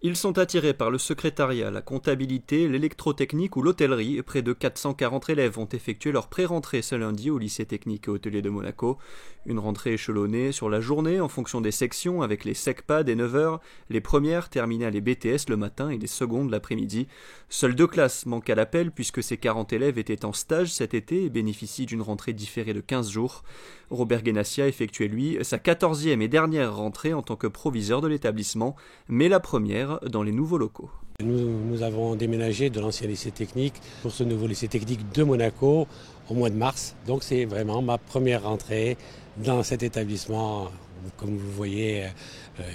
Ils sont attirés par le secrétariat, la comptabilité, l'électrotechnique ou l'hôtellerie. Près de 440 élèves ont effectué leur pré-rentrée ce lundi au lycée technique et hôtelier de Monaco. Une rentrée échelonnée sur la journée en fonction des sections avec les SECPA dès 9h, les premières terminales et BTS le matin et les secondes l'après-midi. Seules 2 classes manquent à l'appel puisque ces 40 élèves étaient en stage cet été et bénéficient d'une rentrée différée de 15 jours. Robert Guénassia effectuait lui sa 14e et dernière rentrée en tant que proviseur de l'établissement, mais la première dans les nouveaux locaux. Nous avons déménagé de l'ancien lycée technique pour ce nouveau lycée technique de Monaco au mois de mars. Donc c'est vraiment ma première rentrée dans cet établissement, comme vous voyez,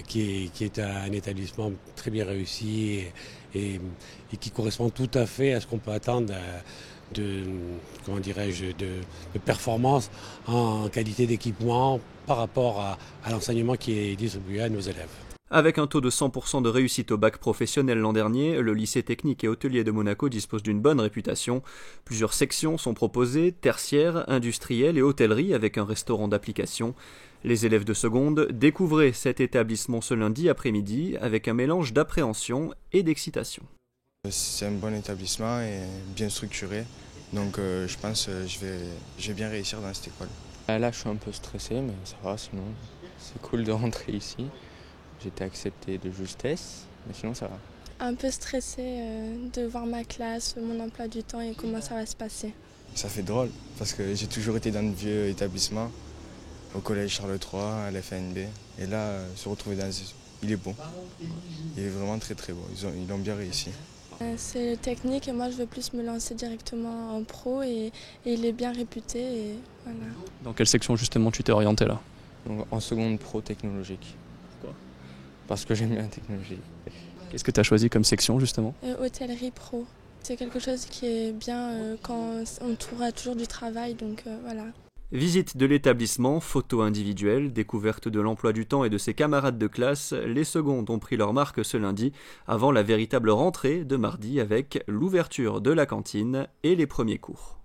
qui est un établissement très bien réussi et qui correspond tout à fait à ce qu'on peut attendre de performance en qualité d'équipement par rapport à l'enseignement qui est distribué à nos élèves. Avec un taux de 100% de réussite au bac professionnel l'an dernier, le lycée technique et hôtelier de Monaco dispose d'une bonne réputation. Plusieurs sections sont proposées, tertiaire, industrielle et hôtellerie avec un restaurant d'application. Les élèves de seconde découvraient cet établissement ce lundi après-midi avec un mélange d'appréhension et d'excitation. C'est un bon établissement et bien structuré, donc je pense que je vais bien réussir dans cette école. Là je suis un peu stressé mais ça va, sinon c'est cool de rentrer ici. J'ai été accepté de justesse, mais sinon ça va. Un peu stressée de voir ma classe, mon emploi du temps et comment ça va se passer. Ça fait drôle parce que j'ai toujours été dans de vieux établissements, au collège Charles III, à l'FNB, et là se retrouver dans... Il est bon, il est vraiment très très bon, ils ont bien réussi. C'est le technique et moi je veux plus me lancer directement en pro et il est bien réputé et voilà. Dans quelle section justement tu t'es orienté là? Donc, en seconde pro technologique. Pourquoi? Parce que j'aime bien la technologie. Qu'est-ce que tu as choisi comme section justement? Hôtellerie pro. C'est quelque chose qui est bien quand on trouvera toujours du travail, donc voilà. Visite de l'établissement, photos individuelles, découverte de l'emploi du temps et de ses camarades de classe, les secondes ont pris leur marque ce lundi avant la véritable rentrée de mardi avec l'ouverture de la cantine et les premiers cours.